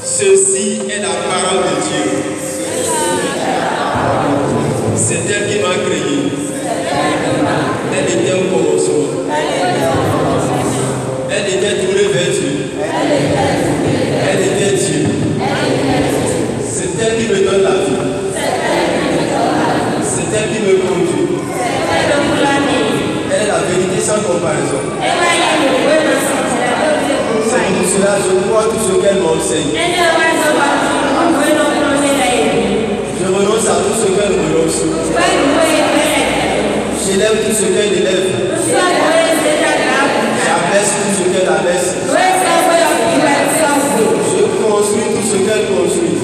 Ceci est la parole de Dieu. C'est elle qui m'a créé. Elle était au commencement. Elle était tournée vers Dieu. Elle était Dieu. C'est elle qui me donne la vie. C'est elle qui me conduit. Elle est la vérité sans comparaison. C'est pour cela que je crois tout ce qu'elle m'enseigne. Je renonce à tout ce qu'elle renonce. J'élève tout ce qu'elle élève. J'abaisse tout ce qu'elle abaisse. Je construis tout ce qu'elle construit.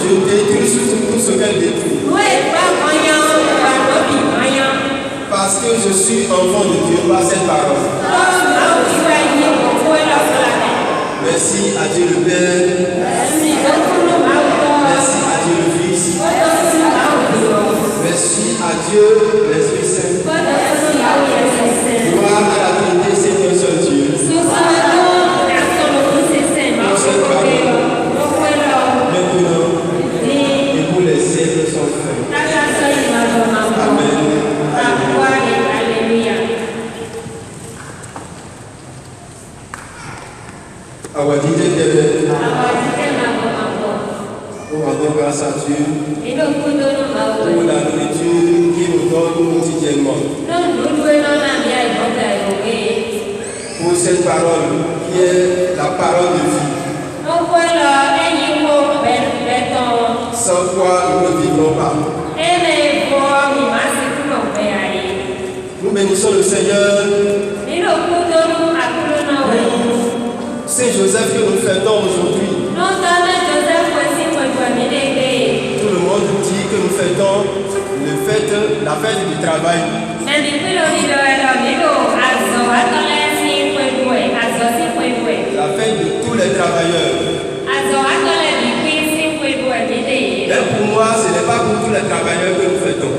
Je détruis tout ce qu'elle détruit. Parce que je suis enfant de Dieu par cette parole. Merci à Dieu le Père. Merci à Dieu le Fils. Merci à Dieu l'Esprit Saint. Gloire à la Trinité, c'est un seul Dieu. Une seule parole. Maintenant et pour les siècles sans fin. Amen. On rend grâce à Dieu pour la nourriture qu'il nous donne quotidiennement. Pour cette parole qui est la parole de vie. Sans quoi nous ne vivrons pas. Nous bénissons le Seigneur. C'est Joseph que nous fêtons aujourd'hui. Tout le monde dit que nous fêtons la fête du travail. La fête de tous les travailleurs. Mais pour moi, ce n'est pas pour tous les travailleurs que nous fêtons.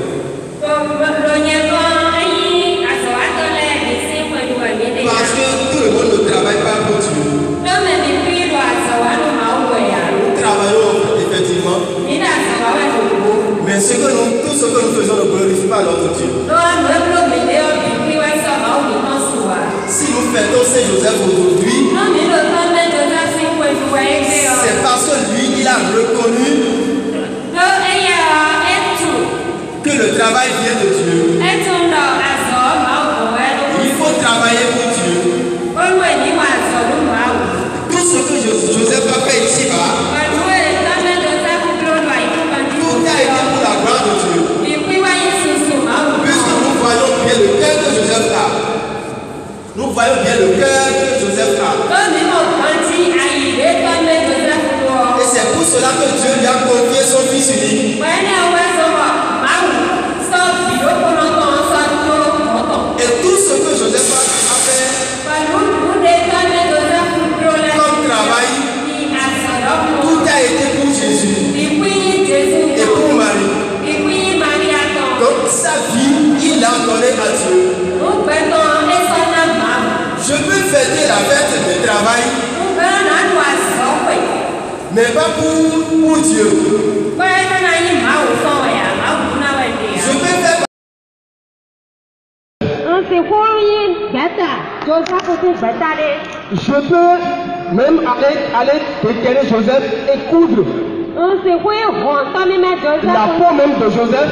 Parce que tout le monde ne travaille pas pour Dieu. Nous travaillons effectivement. Mais tout ce que nous faisons ne glorifie pas notre Dieu. Si nous fêtons Saint Joseph aujourd'hui, c'est parce que lui, il a reconnu que le travail vient de Dieu. Il faut travailler pour Dieu. Tout ce que Joseph a fait ici-bas, tout a été pour la gloire de Dieu. Puisque nous voyons bien le cœur que Joseph a. Nous voyons bien le cœur que Joseph a. Et c'est pour cela que Dieu lui a Je peux même aller déterrer Joseph et coudre la peau même de Joseph.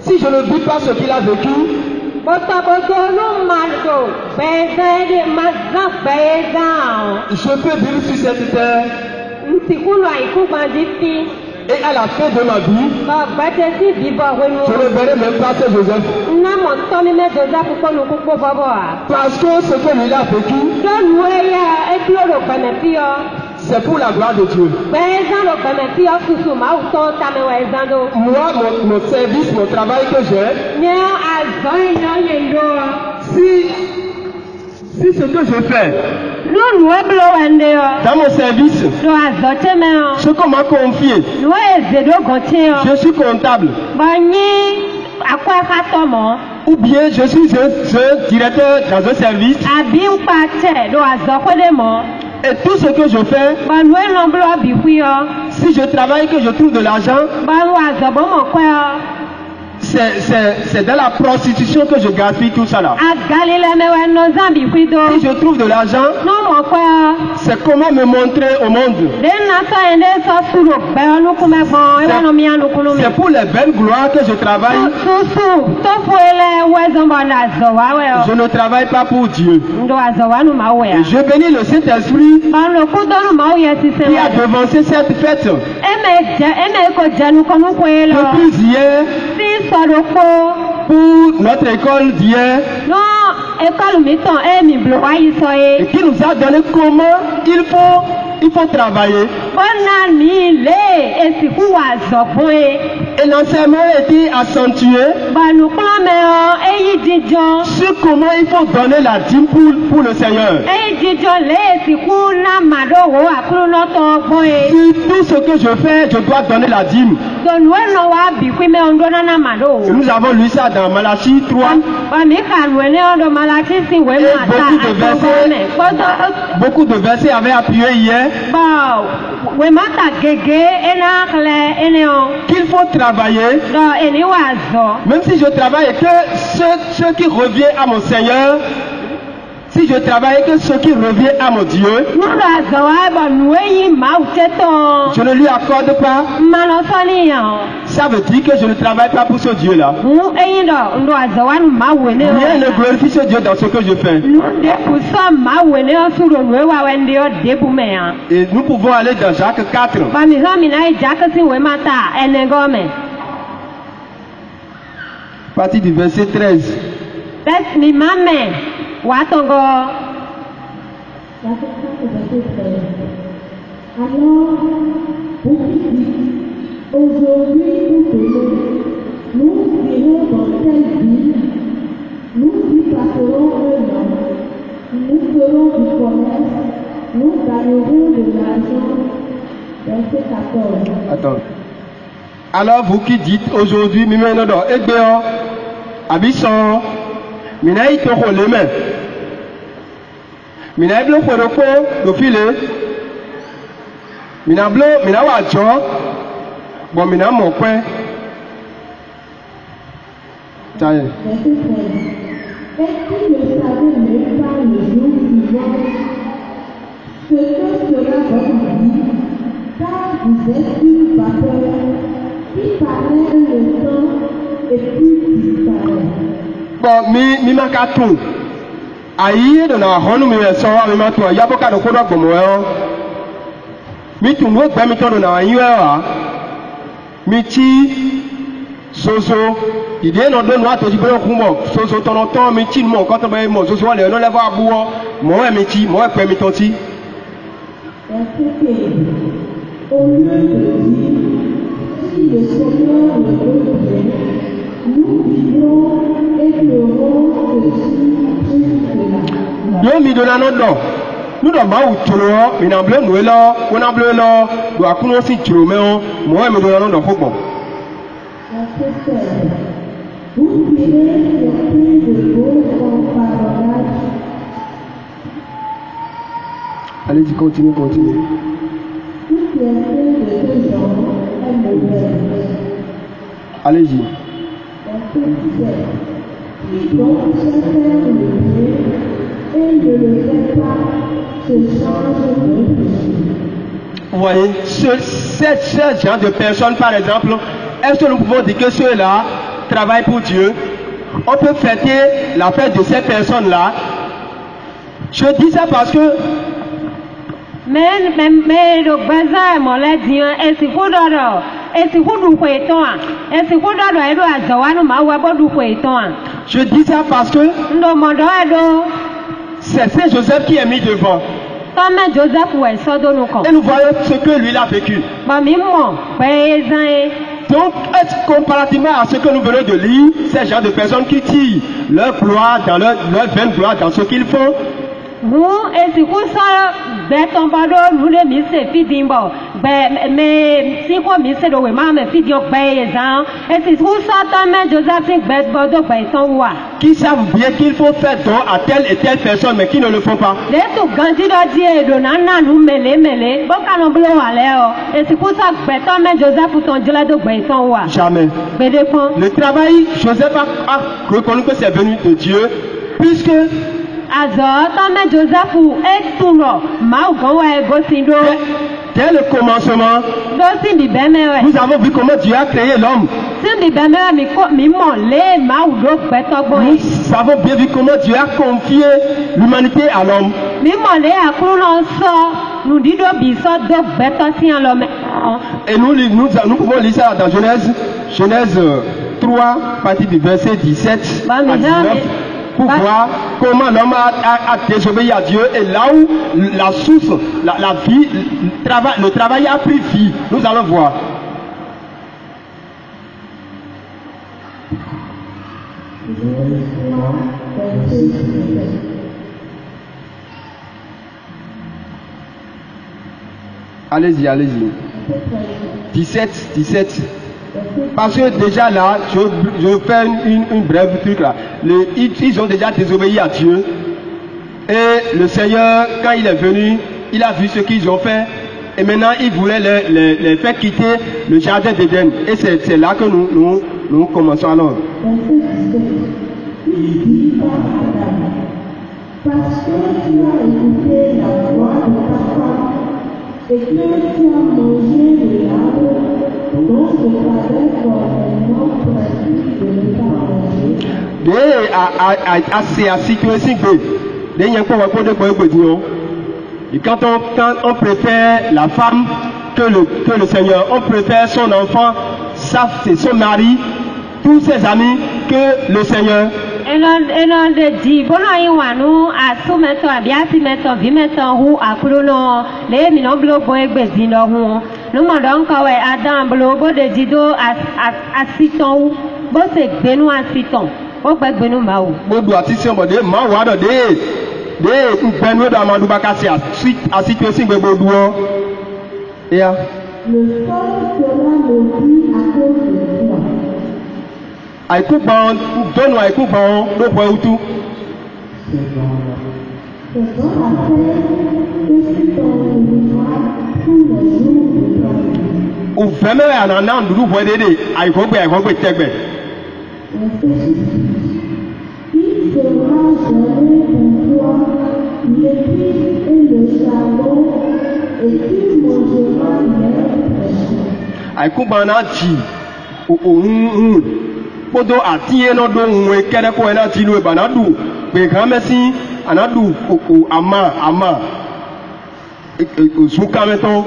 Si je ne dis pas ce qu'il a vécu, je peux vivre sur cette terre. Et à la fin de ma vie, je ne verrai même pas ce Joseph. Parce que ce que lui a vécu, c'est pour la gloire de Dieu. Moi, mon service, mon travail que j'ai, si ce que je fais dans mon service, ce qu'on m'a confié, je suis comptable, ou bien je suis un directeur dans un service, et tout ce que je fais, si je travaille que je trouve de l'argent, c'est dans la prostitution que je gaspille tout ça là. Si je trouve de l'argent, c'est comment me montrer au monde. C'est pour les belles gloires que je travaille. Je ne travaille pas pour Dieu. Et je bénis le Saint-Esprit qui a devancé cette fête. Depuis hier, pour notre école d'hier, et qui nous a donné comment il faut travailler. Et l'enseignement a été accentué sur comment il faut donner la dîme pour le Seigneur. Sur tout ce que je fais, je dois donner la dîme. Nous avons lu ça dans Malachie 3. Et beaucoup de versets avaient appuyé hier. Qu'il faut travailler, même si je travaille que ce qui revient à mon Seigneur, si je travaille que ce qui revient à mon Dieu, je ne lui accorde pas. Ça veut dire que je ne travaille pas pour ce Dieu-là. Rien ne glorifie ce Dieu dans ce que je fais. Et nous pouvons aller dans Jacques 4. Partie du verset 13. Alors, aujourd'hui, nous irons dans telle ville, nous y passerons un an, nous ferons du commerce, nous gagnerons de l'argent. Verset 14. Attends. Alors, vous qui dites aujourd'hui, Mimenodo, Ebeo, Abisson, Minaï Toro les mains. Minaï Blo Koroko, le filet. Mina Blo, Mina Wacho. Bon, Mina mon coin. Ça y est. Est-ce que vous ne savez même pas le jour suivant ce que sera votre vie, car vous êtes une vapeur qui paraît le temps et puis disparaît. Bon, mi makatou. Aïe, de la ronde, mi so, mi matou. Ya boka de kodo gomo yo. Mi tu no gba mi to do na yin wa. Mi ti soso. Ide no do no atoji pe okun mo. Soso tono ton mi ti mo kan to be mo soso le no le ba buwo. Mo e mi ti, mo e pe mi ton ti. Au lieu de dire, si le Seigneur le veut bien, nous vivrons et ferons ceci, cela. Yo mi do na no do. Nu do ma utoro, mi na ble nu elo, wo na ble lo, do akuno si tiro me o, mo e mi do na no do fogbon. Vous direz sur de beaux compagnons. Allez-y, continue. Allez-y. Qui donc sait faire le bien et ne le fait pas, se change de péché. Vous voyez, ce genre de personnes, par exemple, est-ce que nous pouvons dire que ceux-là travaillent pour Dieu? On peut fêter la fête de ces personnes-là. Je dis ça parce que mais le bazar mon l'a dit et si vous d'or et si vous nous pouvez toi et si vous d'or et doit zawanu ma wa bodu pouvez toi. Je dis ça parce que c'est Saint Joseph qui est mis devant. Et nous voyons ce que lui a vécu. Donc, comparativement à ce que nous venons de lire, ces gens de personnes qui tirent leur gloire dans leur vaine gloire dans ce qu'ils font. Qui savent bien qu'il faut faire don à telle et telle personne, mais qui ne le font pas. Jamais. Le travail, Joseph a reconnu que c'est venu de Dieu, puisque dès le commencement, nous avons vu comment Dieu a créé l'homme. Nous avons bien vu comment Dieu a confié l'humanité à l'homme. Et nous pouvons lire ça dans Genèse 3, partie du verset 17 à 19. Pour voir comment l'homme a désobéi à Dieu et là où la source, la vie, le travail a pris vie. Nous allons voir. Allez-y, allez-y. 17. Parce que déjà là, je fais une brève truc là. Ils ont déjà désobéi à Dieu. Et le Seigneur, quand il est venu, il a vu ce qu'ils ont fait. Et maintenant, il voulait les faire quitter le jardin d'Éden. Et c'est là que nous commençons alors. Parce que tu as écouté la voix de ta femme et que tu as mangé de l'arbre dont je t'avais formellement prescrit de ne pas manger. Et quand on préfère la femme que le Seigneur, on préfère son enfant, c'est son mari, tous ses amis que le Seigneur. Podo atie no do nwe kere ko na ti lu banadu pe kan mesi anadu ama su kameton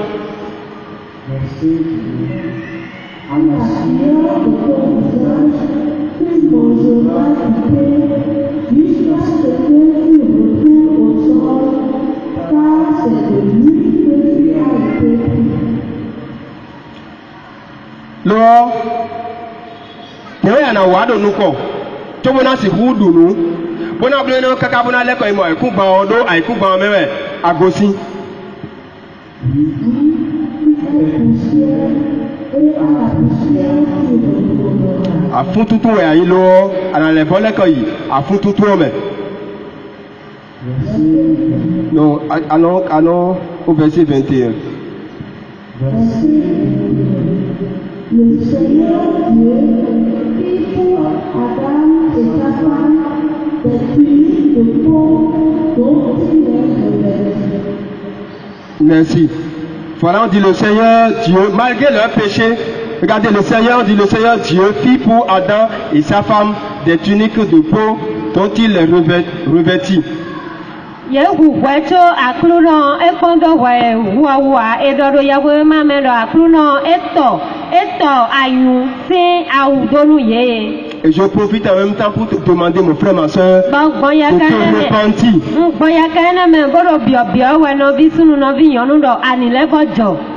lo na wado nuko to bona si hudu nu bona bele no kaka bona le ko imo iku gba odo aiku gba mewe agosi afun tutu we ayin lo ana le bole ko yi afun tutu o me no ano au verset 21 Le Seigneur Dieu fit pour Adam et sa femme des tuniques de peau dont il les revêtit. Merci. Voilà, on dit le Seigneur Dieu, malgré leur péché, regardez, le Seigneur dit, le Seigneur Dieu fit pour Adam et sa femme des tuniques de peau dont il les revêtit. Yehuwecho akluno ekondo we huwa edodo yawe mamelo akluno eto ayu si audonu ye. Et je profite en même temps pour te demander, mon frère, ma soeur, de te repentir.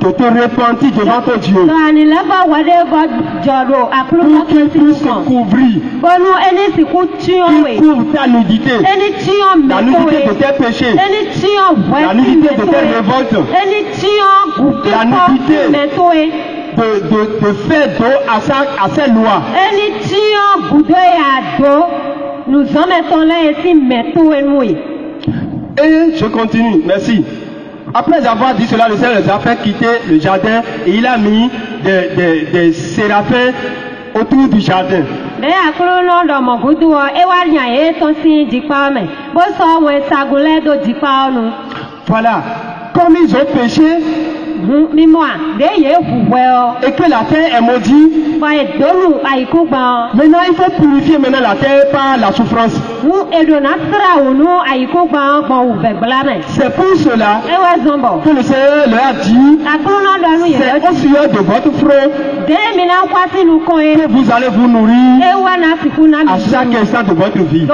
De te repentir devant ton Dieu. Pour qu'il puisse te couvrir. Qu'il couvre ta nudité. La nudité de tes péchés. La nudité de tes révoltes. La nudité de faire dos à ses lois. Et je continue, merci. Après avoir dit cela, le Seigneur les a fait quitter le jardin et il a mis des séraphins autour du jardin. Voilà, comme ils ont péché, et que la terre est maudite, maintenant il faut purifier maintenant la terre par la souffrance. C'est pour cela que le Seigneur leur a dit, c'est au sueur de votre front que vous allez vous nourrir à chaque instant de votre vie.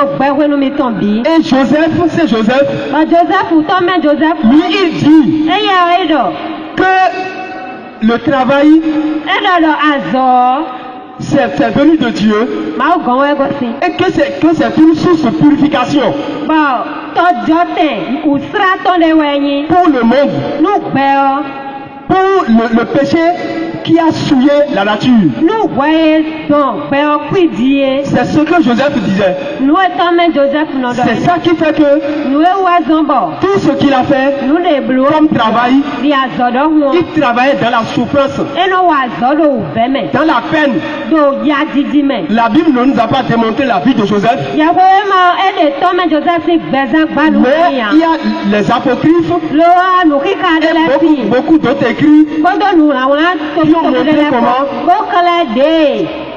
Et Joseph, c'est Joseph, lui il dit que le travail c'est venu de Dieu et que c'est une source de purification pour le monde, pour le péché qui a souillé la nature. C'est ce que Joseph disait. C'est ça qui fait que tout ce qu'il a fait comme travail, il travaillait dans la souffrance, dans la peine. La Bible ne nous a pas démontré la vie de Joseph, mais il y a les apocryphes et beaucoup d'autres écrits qui ont montré comment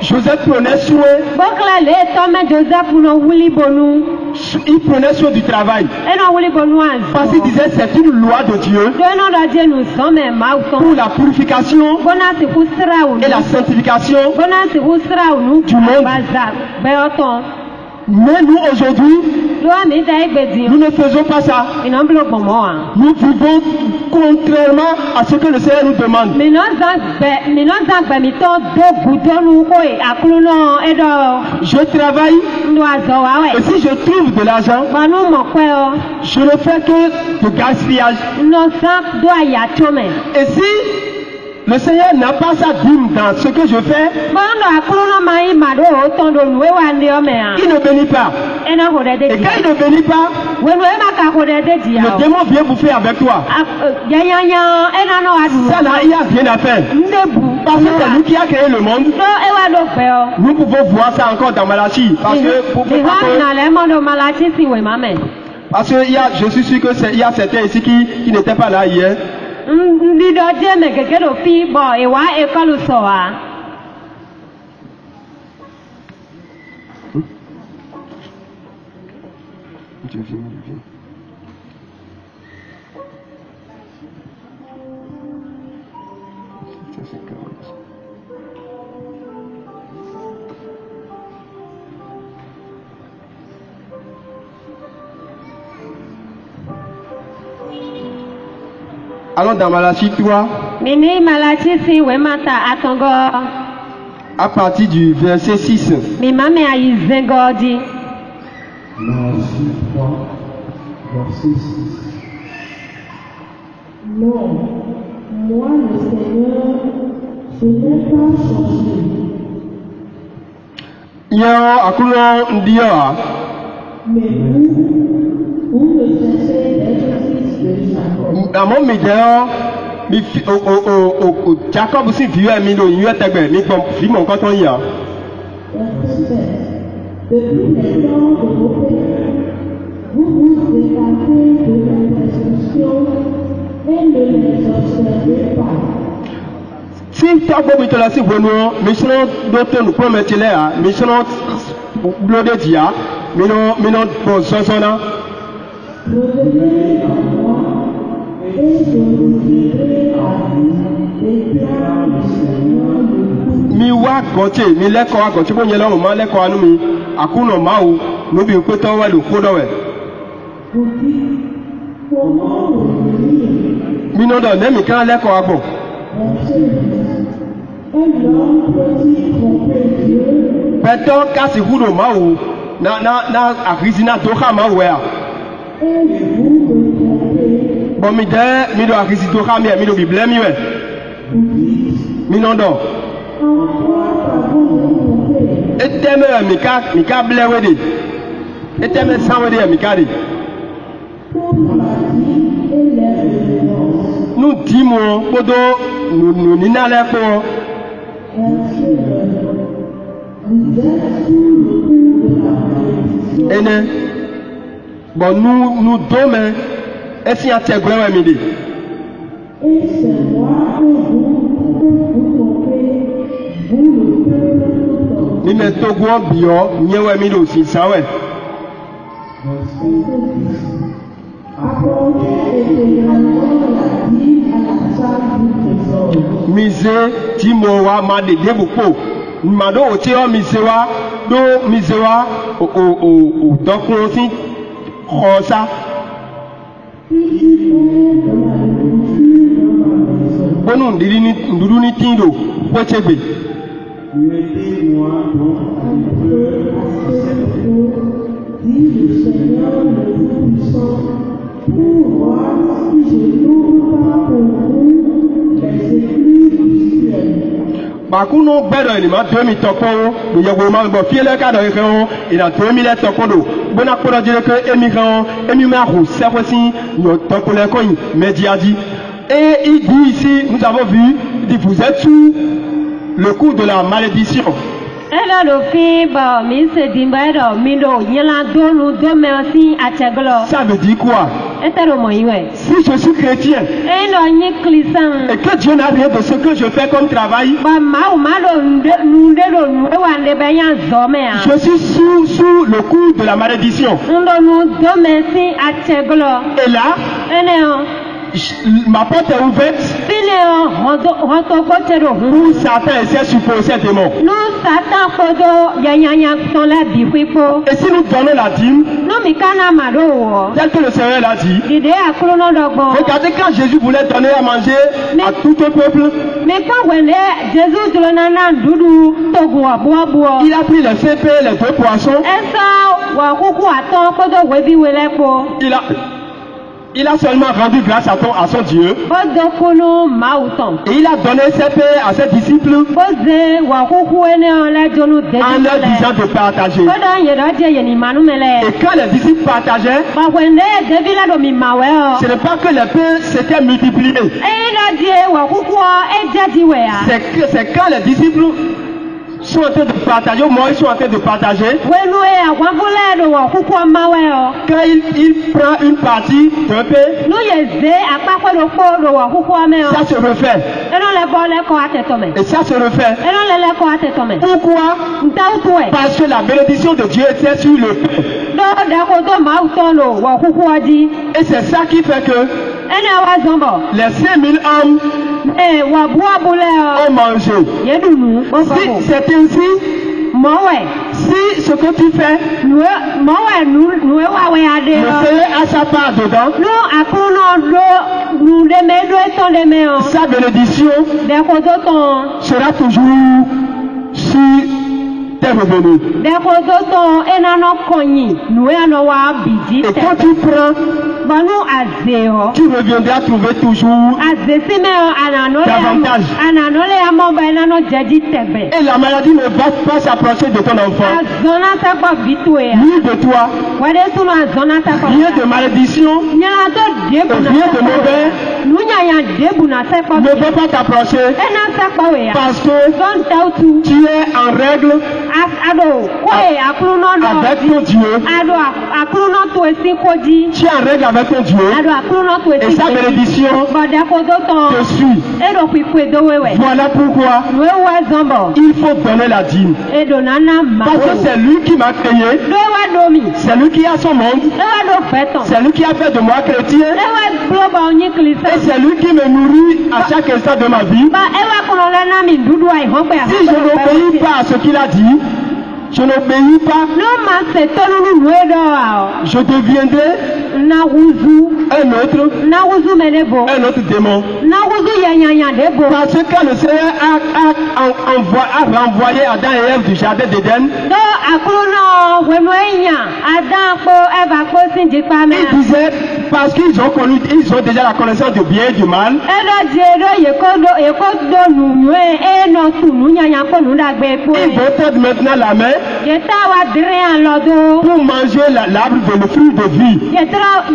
Joseph prenait soin. Il prenait soin du travail. Parce qu'il disait c'est une loi de Dieu pour la purification et la sanctification du monde. Mais nous aujourd'hui, nous ne faisons pas ça. Nous vivons contrairement à ce que le Seigneur nous demande. Je travaille et si je trouve de l'argent, je ne fais que de gaspillage. Et si le Seigneur n'a pas sa dîme dans ce que je fais, il ne bénit pas. Et quand il ne bénit pas, le démon vient bouffer avec toi. Ça là, il n'y a rien à faire. Parce que c'est nous qui a créé le monde. Nous pouvons voir ça encore dans Malachie. Parce que je suis sûr qu'il y a certains ici qui n'étaient pas là hier. Allons dans Malachie 3. À partir du verset 6. Malachie 3, verset 6. Non, moi le Seigneur, je n'ai pas changé. Mais vous me cherchez d'être fils de Jacob. Jacob aussi vieux mi do yue tegbe mi gbon fi mon kan ton ya. Depuis les temps de vos pères, vous vous écartez de l'intercession et ne les observez pas. Si tu as beau la si bueno, mission d'autres nous promettent là, mission blodé dia, mino bon sonsona. Revenez en moi et je vous dirai à vous les plans du Seigneur de tout. Mi wa gote mi leko agote bo yelo mo leko anu mi akuno mawo no bi ko to wa lo ko do we Vous dites, comment revenir? mi no do ne mi kan leko agbo Verset 10. Un homme peut-il tromper Dieu? beto kasi hudo mawo na akrizina to ha mawo ya Et vous me trompez. bo mi de mi do akrizi to ha mi do bible mi we Vous dites, mi no do en quoi avons-nous trompé? eteme mi ka blewe de eteme sanwe de mi ka de Pour maladie et les révérences. nu dimo podo nu ni na le ko Verset 9. Vous êtes sous le coup de la malédiction. ene bo nu dome esi ategwe we mi de Et c'est moi que vous trompez, vous le peuple tout mi me togo bio nyewe mi do si sawe Apportez intégralement la dîme à la salle du trésor. mize timo wa ma de debupo ma do o ti o mize wa o dokun si khosa Puisez de la nourriture dans ma maison. bonu nduru ni tindo pochegbe Mettez-moi donc Un peu à ce jour, dit le Seigneur le Tout-Puissant, pour voir si je n'ouvre pas pour vous les écluses du ciel. bakuno gbedo ni ma do mi toko do yego ma bo fiele ka do ke o ina to mi le toko do bona ko do jere ke emi kan emi ma hu se ko si no toko le ko yin mediadi et il dit ici nous avons vu il dit vous êtes sous le coup de la malédiction. Ela do fi ba mi se dimba do mi do yela do nu do me si ateglo. Ça veut dire quoi? Etero mo iwe. Si je suis chrétien Elo nyi klisan. et que Dieu n'a rien de ce que je fais comme travail, Ba ma o ma do nu de do nu e wa nde be yan zo me a. je suis sous le coup de la malédiction. Ndo nu do me si ateglo. Et là, Ene o. ma porte est ouverte Bile o hoto ko te do hu. pour Satan et ses supposés démons. Nu satan kodo yanyanya ton la bi kwipo. Et si nous donnons la dîme, Nu mi kana ma do wo. tel que le Seigneur l'a dit, Dide akulu no dogbo. regardez quand Jésus voulait donner à manger à tout un peuple, Mais quand wende Jésus dronana ndudu togun abuabuo. il a pris les CP, les 2 poissons, Esa wa kuku aton kodo webi welepo. il a seulement rendu grâce à son Dieu. Bodo kunu mauton. Et il a donné ses paix à ses disciples Boze wa kuku ene ole jonu debi. en leur disant de partager. Kodo yedo je yeni manu mele. Et quand les disciples partageaient, Ba wende debi la do mi mawe o. ce n'est pas que les pains s'étaient multipliés. E la die wa kuku e jadi we a. C'est quand les disciples sont en train de partager, au moins ils sont en train de partager. Wenu e agwavule do wa kuku mawe o. Quand il prend une partie d'un pain, Nu yeze akpakwe do ko do wa kuku ame o. ça se refait. Eno le bo le ko atetome. Et ça se refait. Eno le ko atetome. Pourquoi? Nta utwe. Parce que la bénédiction de Dieu était sur le pain. Do kodo mauton lo wa kuku adi. Et c'est ça qui fait que Ene wa zombo. les 5000 hommes E wa buabule o. ont mangé. Yedunu. Si c'est ainsi, Mowe. si ce que tu fais, Mowe nu wa we ade le o. Seigneur a sa part dedans, Nu akuno do nu de me do eton de me o. sa bénédiction De kodo ton. sera toujours sur t'est revenu. Dekodoto enano konyi, nous enano wa biji. Et quand tu prends, Banu azeo. tu reviendras trouver toujours Azesime ananole davantage. ananole amoba enano jadi tebe. Et la maladie ne va pas s'approcher de ton enfant, Azona takwa vitwe. ni de toi. Wade sunu azona takwa. Rien de malédiction, Nyalato debu na. rien de mauvais Nunya ya debu na takwa. ne peut pas t'approcher Ena takwa we ya. parce que Zon tautu. tu es en règle Ado kwe akuluno no. avec ton Dieu. Ado akuluno to esi koji. Tu es en règle avec ton Dieu Ado akuluno to esi. et sa bénédiction Bodekodoto. te suit. Edo kwikwe dowewe. Voilà pourquoi Wewe zombo. il faut donner la dîme. Edo nana ma. Parce que c'est lui qui m'a créé, Wewe domi. c'est lui qui a son monde, Ewe do feton. c'est lui qui a fait de moi chrétien Ewe globa onyi et klisa. c'est lui qui me nourrit à chaque instant de ma vie. Ba ewe kolole na mi dudu ai hope ya. Si je n'obéis pas à ce qu'il a dit, je n'obéis pas, No man se tonu nuedo ao. je deviendrai Na wuzu. un autre démon. Na wuzu yanyanya debo. Parce que quand le Seigneur a renvoyé Adam et Ève du jardin d'Éden, Do akuno wenoenya. Adam ko eva ko sinji pame. il disait, parce qu'ils ont connu, ils ont déjà la connaissance du bien et du mal, Edo jedo yekodo nunwe eno tunu nyanya ko nundagbe po. ils vont tendre maintenant la main Yeta wa dire an lodo. pour manger l'arbre de le fruit de vie.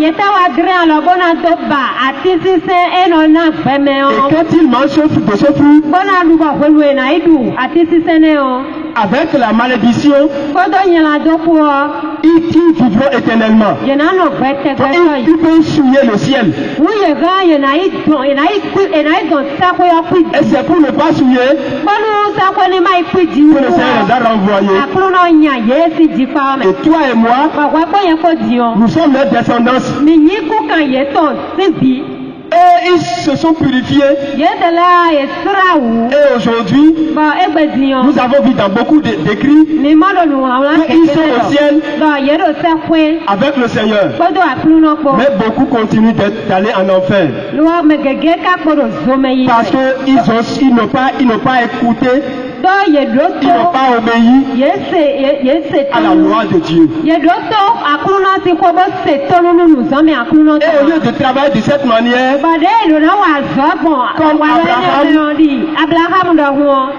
Yeta wa dire an lobona to ba ati sise eno na gbeme Et o. quand ils mangent de ce fruit, Bona dubo welu na idu ati sise ne o. avec la malédiction, Kodo nyela do po o. ils vivront éternellement. Yena no gbete Donc, gbeto yi. ils peuvent souiller le ciel. Wuye ga yena idon sako yo kwidi. Et c'est pour ne pas souiller Bonu sako ni mai kwidi que wo. le Seigneur les a renvoyés. Akuno nya yesi jipa me. Et toi et moi, Ba wa ko yen ko dion. nous sommes leurs descendants. Mi nyi ku kan yeton sibi. Et ils se sont purifiés. Yedela esrawu. Et aujourd'hui, Ba egbe dion. nous avons vu dans beaucoup d'écrits Mi modo nu awon qu'ils sont au ciel Do yedo sekwe. avec le Seigneur. Kodo akuno po. Mais beaucoup continuent d'aller en enfer. Lo me gege ka kodo zome yi. Parce qu'ils n'ont pas écouté, Do yedo ils n'ont to. pas obéi Yese à la loi de Dieu. Yedo to akuno ti ko bo se tonu nu zome akuno to. Et au lieu de travailler de cette manière, Bade do na wa zobon. Comme Abraham do ho.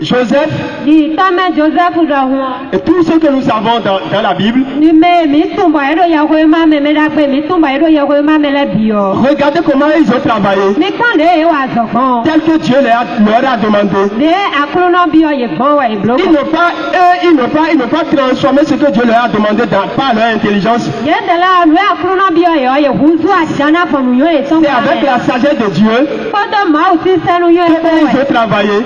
Joseph Di tame Joseph do ho. et tout ce que nous avons dans la Bible, Ni me mi tumbo edo yawe ma me dagbe mi tumbo edo yawe ma me le bio. regardez comment ils ont travaillé, Mi kande e wa zogbon. tel que Dieu leur a demandé. De akuno bio ye gbon wa ibloko. Ils n'ont pas transformé ce que Dieu leur a demandé par leur intelligence. Yedela lu akuno bio ye huzu ashana fonu yo e ton. C'est avec la sagesse de Dieu Kodo ma o si senu yo e ko qu'ils wa. ont travaillé.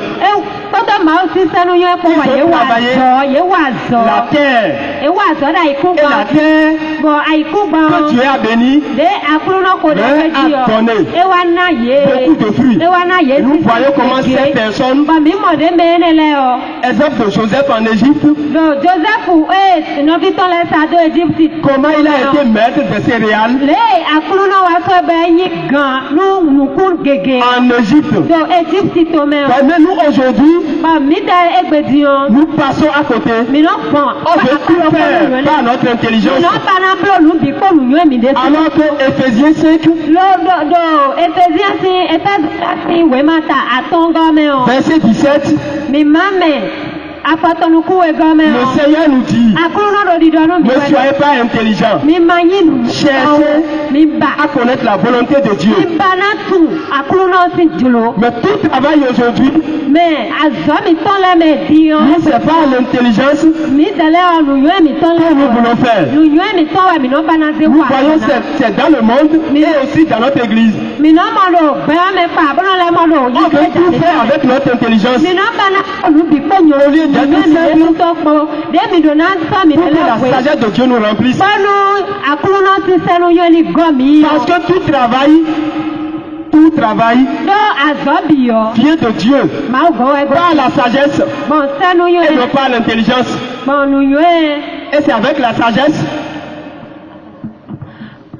Kodo ma o si senu yo e ko wa ye wa zo. La terre E wa zo da iku et la gbo. terre Bo aiku que gbo. Dieu a béni De akuno ko de ji a o. donné E wa na ye. beaucoup de fruits. E wa na ye. Nous voyons comment ces personnes, Ba mi mo de me ne le o. exemple de Joseph en Égypte, Do Joseph no viton le sa do Egypt. comment il a été maître des céréales Le akuno wa so be yin gan nu nukun gege. en Égypte. Do Egypt to me o. Mais nous aujourd'hui, Ba mi da egbedion. nous passons à côté. Mi no pon. On veut tout faire par notre intelligence. Mi no bana blo lu bi ko lu yo mi de. Alors que Éphésiens 5, Lo do Ephesians si we mata atongo me o. verset 17, Mi mame afatonuku we go me le o. Seigneur nous dit, Akuno do di do no mi ne we. soyez pas intelligents Mi manyi Cherchez mi ba. à connaître la volonté de Dieu. Mi bana tu akuno si julo. Mais tout travail aujourd'hui, Me azo mi ton le me dion. nous c'est pas l'intelligence Mi dele o lu yo mi ton que nous le. voulons faire. Lu yo mi ton we mi no bana se Nous wa. voyons c'est dans le monde et aussi dans notre église. Mi no mo do gbe me pa bono le mo do On veut tout faire avec notre intelligence Mi no bana lu bi ko nyo. au lieu d'être simple To po de mi do na so mi pour que le la we. sagesse de Dieu nous remplisse. Bonu akuno si senu yo ni gomi. Parce que tout travail Do azobi yo. vient de Dieu, Ma go e go. par la sagesse Bon senu yo et ni. non pas l'intelligence. Bon nu yo e. Et c'est avec la sagesse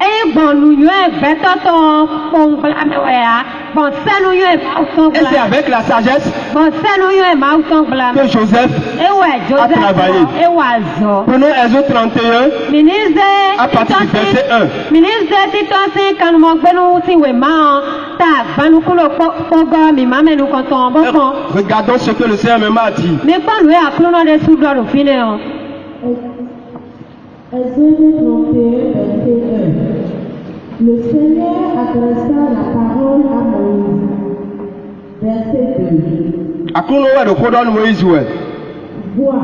E Et bon, nous y est bêtement bon blâme. Bon, ça nous y est Et c'est blâme. avec la sagesse Bon, ça nous y est blâme. que Joseph Et ouais, Joseph. travaillé. Et oiseau. Prenons Exode 31 Ministre à partir du verset 1. Ministre Titosi quand mon benou si we ma ta banu kulo pogo mi mame nous konton bon. Regardons ce que le Seigneur même a dit. Mais pas nous a clono de sous do fine on. Exode 31, verset 1. Le Seigneur adressa la parole à Moïse. Verset 2. Akouno ouais de kodon Moïse ouais. Vois,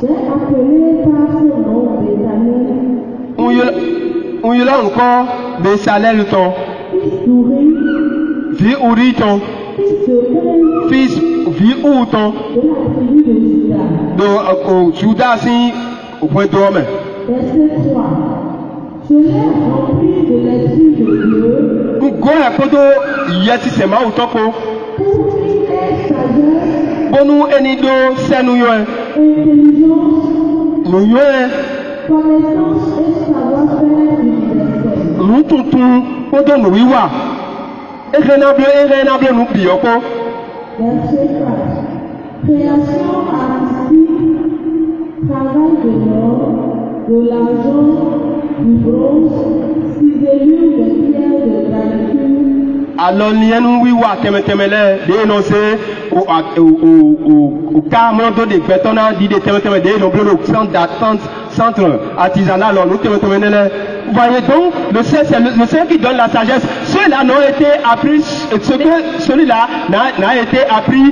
j'ai appelé par son nom Béthanel, On y a encore Bessalel ton, fils d'Uri, vie Uri ton, fils de Uri, fils vie Ou ton, de la tribu de Juda. de Judas si au point d'homme. Verset 3. Je l'ai rempli de l'esprit de Dieu Nous goya kodo yeti sema utoko. pour qu'il ait sagesse, Bonu enido senu yoe. intelligence, Nous yoe connaissance et savoir-faire universel. nous tuntun kodo nous wiwa. Erenable nous bioko. Verset 4. Création artistique, travail de l'or, de l'argent, du bronze, ciselure de pierres de granit, Alors lienu wiwa temetemele de énoncé au carrément de bétonnant dit de temetemele de non bleu centre artisanal alors nous temetemele. Vous voyez donc le Seigneur qui donne la sagesse. Ceux-là n'ont été appris ce que celui-là n'a été appris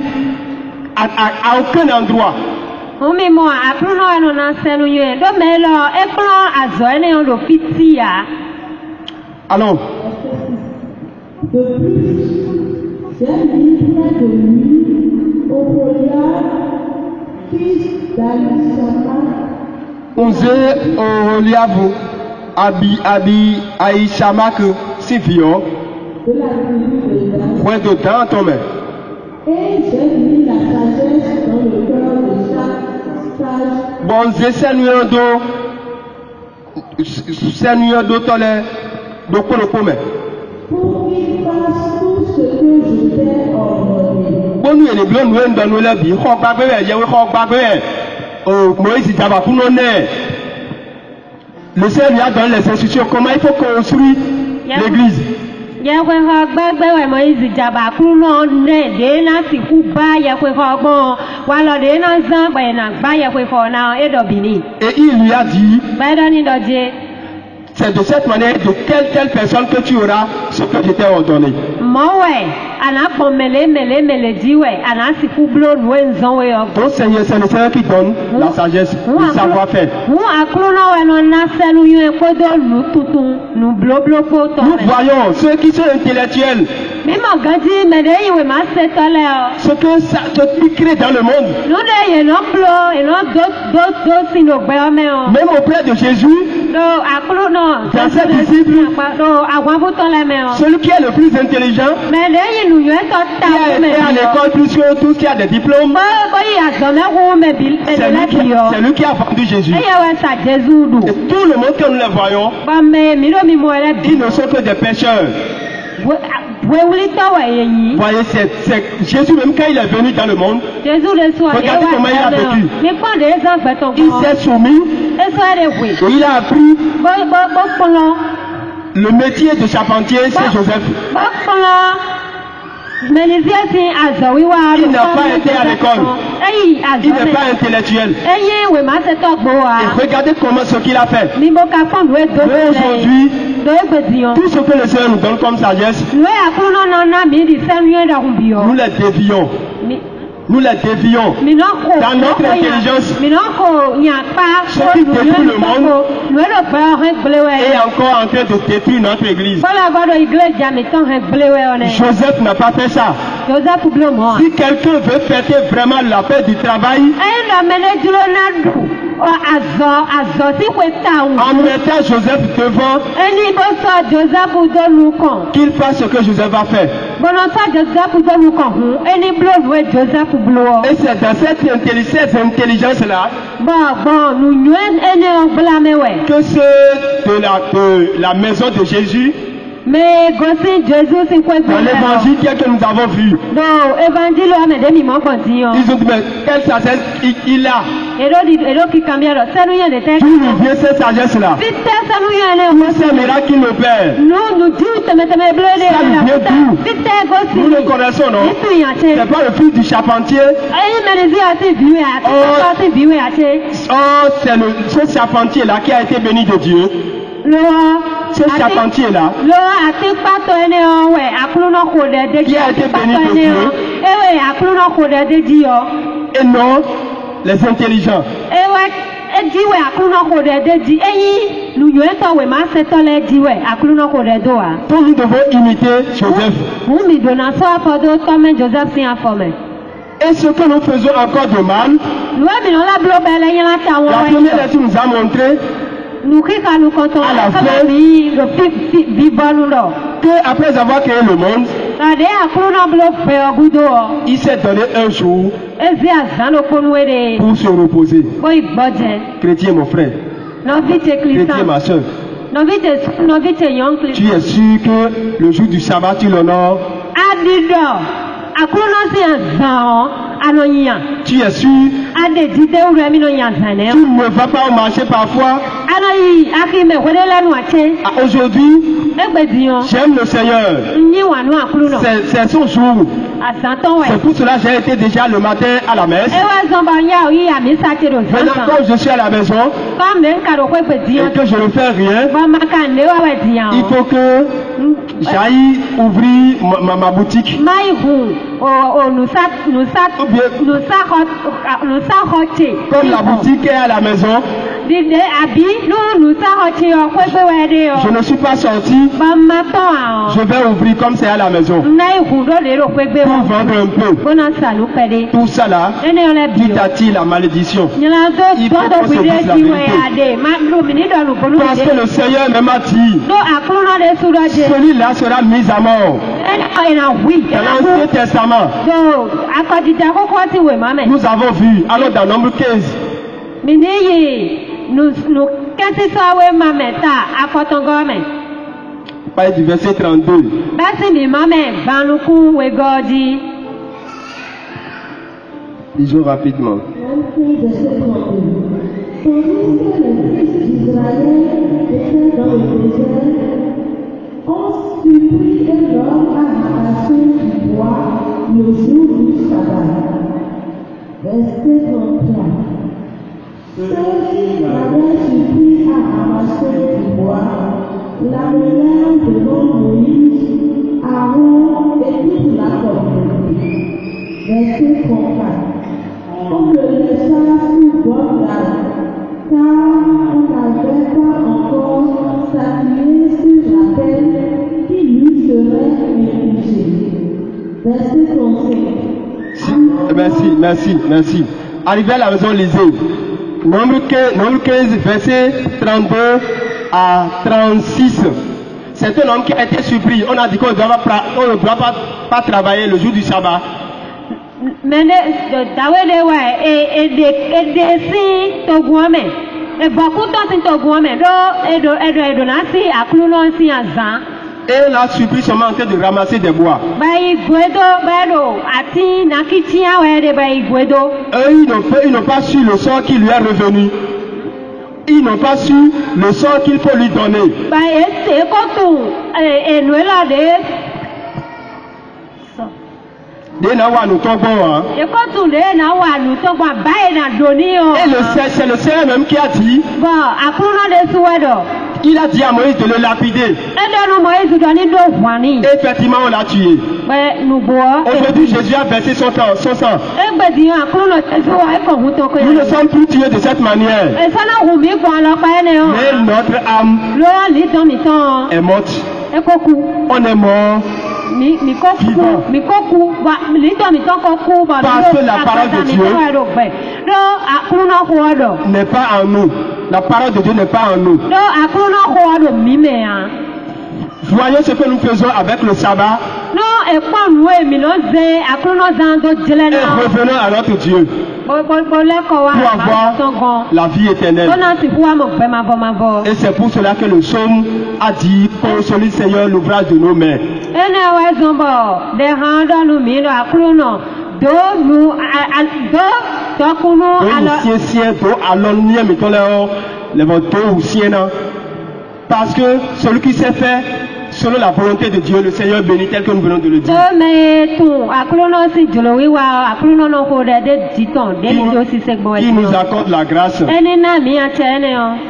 à aucun endroit. Omi mo a clono no na senu ye do melo e clon azo ene on do fitia. Allons. De plus, j'ai mis près de lui Oholiab, fils d'Ahisamach, Onze Oholiabu Abi Aïchamak Sivio de la tribu de Dan. point de temps ton main. Et j'ai mis la sagesse dans le cœur de chaque sage Bon Seigneur do tole do kolokome. pour qu'il fasse tout ce que je t'ai ordonné. Bonu ele blo nu ndo nu le bi kho gbagbe ye we kho gbagbe o Moïse jaba kuno ne. Le Seigneur donne les instructions comment il faut construire l'église. Ya kwe ho gbagbe we Moise jaba clono ne de na si ku ba ya kwe ho gbon wa lo de na zan ba na ba ya kwe fo na e do bini. Et il lui a dit, Ba do ni do je. c'est de cette manière de telle personne que tu auras ce que je t'ai ordonné. Mowe ana pon mele diwe ana si ku blo nu enzon we o. Ton Seigneur, c'est le Seigneur qui donne la sagesse, le savoir-faire. Mu aklono we no na senu ye ko do nu tutun nu blo ko to. Nous voyons ceux qui sont intellectuels, Mi mo gaji me de yi we ma se tole o. ce qui crée dans le monde, Nu de ye no blo e no do si no gbe o me o. même auprès de Jésus, Do aklono dans ses disciples, do agwa bu to le me o. celui qui est le plus intelligent, Me de yi nu ye to ta qui a me. été à l'école plus que tous qui a des diplômes, Bo yi azo me hu me bil c'est le lui, bi o. c'est lui qui a vendu Jésus. E ye we sa Jesu du. Et tout le monde que nous les voyons, Ba me mi do mi mo le bi. ils ne sont que des pécheurs. We wuli to we yi. Vous voyez, c'est Jésus même quand il est venu dans le monde, Jésus le soir. Regardez comment il a vécu. Mais pas des gens fait ton il s'est soumis Et ça est oui. et il a appris Bon colon. le métier de charpentier, c'est Joseph. Bon colon. Mais les yeux azawi wa. Il n'a pas été à l'école. Hey, Il n'est pas intellectuel. Hey, oui, ma c'est toi boa. Et regardez comment ce qu'il a fait. Mi boka fond we do. Aujourd'hui, do bedion. tout ce que le Seigneur nous donne comme sagesse, Nous akolono na mi di senu da rumbio. nous les dévions. Nous les dévions. Dans notre intelligence, ce qui détruit le monde est encore en train de détruire notre église. Joseph n'a pas fait ça. Si quelqu'un veut fêter vraiment la fête du travail, en mettant Joseph devant, qu'il fasse ce que Joseph a fait. Et c'est dans cette intelligence-là que ceux de la maison de Jésus, mais gosi Jésus c'est quoi dans l'évangile que nous avons vu, non évangile on me demi mon continent ils ont dit mais quelle sagesse il a, et qui cambia ça nous y a des textes, d'où nous vient cette sagesse là, ça nous y a tous ces miracles qu'il opère, nous dit ça nous vient d'où, nous le connaissons non, c'est pas le fils du charpentier, c'est ce charpentier là qui a été béni de Dieu. Ce charpentier là qui a été béni de Dieu et non les intelligents. Donc nous devons imiter Joseph. Et ce que nous faisons encore de mal, la première lecture nous a montré à la fin que après avoir créé le monde, il s'est donné un jour pour se reposer. Chrétien mon frère, chrétien ma soeur, tu es sûr que le jour du sabbat tu l'honores? Tu es sûr? Tu ne vas pas au marché parfois? Aujourd'hui, j'aime le Seigneur. C'est son jour. C'est pour cela que j'ai été déjà le matin à la messe. Maintenant, quand je suis à la maison et que je ne fais rien, il faut que j'aille ouvrir ma boutique. Comme la boutique est à la maison, je ne suis pas sorti. Je vais ouvrir comme c'est à la maison pour vendre un peu. Tout ça là, qui t'attire la malédiction. Il faut qu'on se dise la vérité. Parce que le Seigneur même a dit, celui-là sera mis à mort. Dans l'Ancien Testament, nous avons vu, alors dans Nombre 15, pas du verset 32. Disons rapidement. On supplie un homme à arracher du bois le jour du sabbat. Verset 33. Ceux-ci avaient supplie à arracher du bois, l'amenèrent devant Moïse, Aaron et toute la communauté. Verset 34. On le laissa sous bonne garde, car on n'avait pas encore statué sur la peine qui lui serait infligée. Verset 35. Merci. Arrivé à la maison, lisez. Nombre 15, verset 32 à 36. C'est un homme qui a été surpris. On a dit qu'on ne doit pas travailler le jour du sabbat. Et la surprise seulement en train de ramasser des bois. Ils n'ont pas su le sort qui lui est revenu. Ils n'ont pas su le sort qu'il faut lui donner. Et c'est le Seigneur même qui a dit, il a dit à Moïse de le lapider. Et effectivement, on l'a tué. Aujourd'hui, Jésus a versé son sang. Nous ne sommes plus tués de cette manière. Mais notre âme est morte. On est mort. Parce que la parole de Dieu n'est pas en nous. La parole de Dieu n'est pas en nous. Voyons ce que nous faisons avec le sabbat Non, et quoi nous éminons à Et revenons à notre Dieu pour avoir la vie éternelle. Et c'est pour cela que le psaume a dit consolez Seigneur l'ouvrage de nos mains. Parce que celui qui s'est fait selon la volonté de Dieu, le Seigneur bénit tel que nous venons de le dire. Il nous accorde la grâce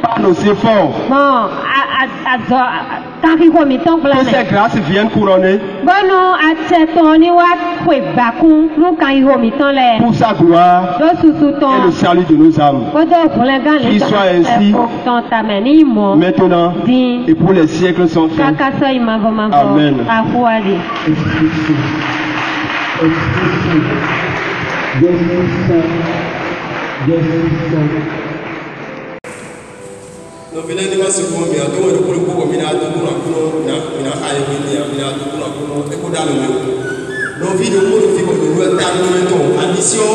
par nos efforts. Que ces grâces viennent couronner pour sa gloire et le salut de nos âmes. Qu'il soit ainsi maintenant et pour les siècles sans fin. Amen. No vile ni masi ko mi ado wori ko ko mi na do ko na aye mi na do ko e ko dalo mi no video ko fi ko do ta no to addition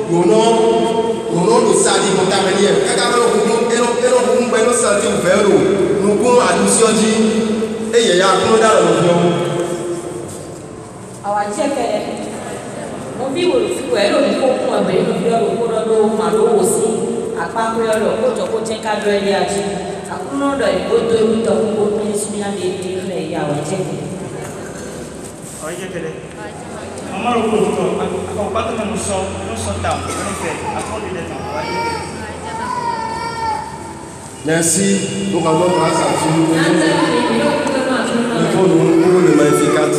no do sali ko ta meli e ka ga lo ko ero ko ngbe no sa ti vero no ko addition ji e ye ya ko dalo mi yo awa cheke no vi wo fi ko ero ni ko ko abe no fi ro ko do ma lo wo si àpapọ̀ ọ̀rọ̀ kó jọ kó jẹ́ ká lọ ilé ajé àkúrò ọ̀dọ̀ ìgbótó ìwútọ̀ gbogbo mínísírì náà lè dín ilẹ̀ ìyàwó ẹ̀jẹ̀. ọ̀yẹ́ kẹlẹ́ ọmọ rẹ̀ kúrò fún ọ àkọ́kọ́ pátó mẹ́nu sọ ló sọ tà nífẹ̀ẹ́ àkọ́kọ́ ilẹ̀ tàn wáyé. Merci pour avoir grâce à Dieu. Il faut nous le magnificat.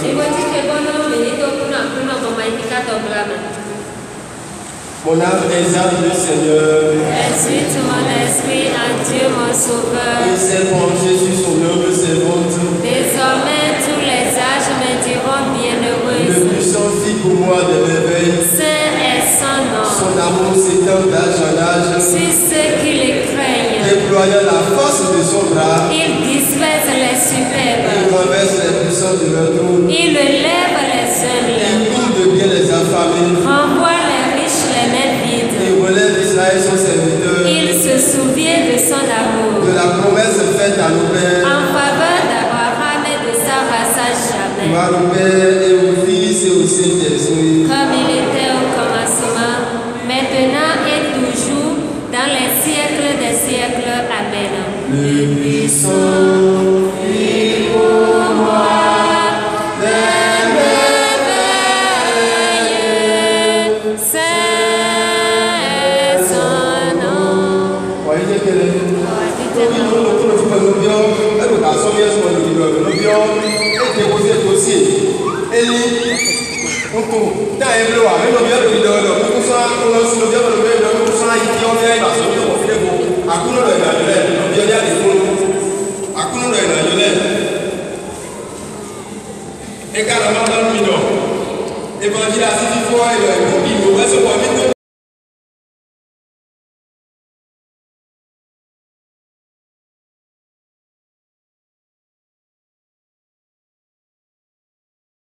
Mon âme exalte le Seigneur. Exulte mon esprit en Dieu mon Sauveur. Il s'est penché sur son humble servante. Désormais tous les âges me diront bienheureuse. Le puissant fit pour moi des merveilles. Saint est son nom. Son amour s'étend d'âge en âge. Sur ceux qui le craignent. Déployant la force de son bras. Il disperse les superbes. Il renverse les puissants de leur trône. Il lève les humbles. Il couvre de bien les affamés. Renvoie les riches les mains vides. Il relève Israël son serviteur. Il se souvient de son amour. De la promesse faite à nos pères. En faveur d'Abraham et de sa race à jamais. Gloire au Père et au Fils et au Saint-Esprit. Comme il était au commencement, maintenant et toujours, dans les siècles des siècles. Amen. Le puissant fit pour moi des merveilles. Saint est son nom. Voyez quel est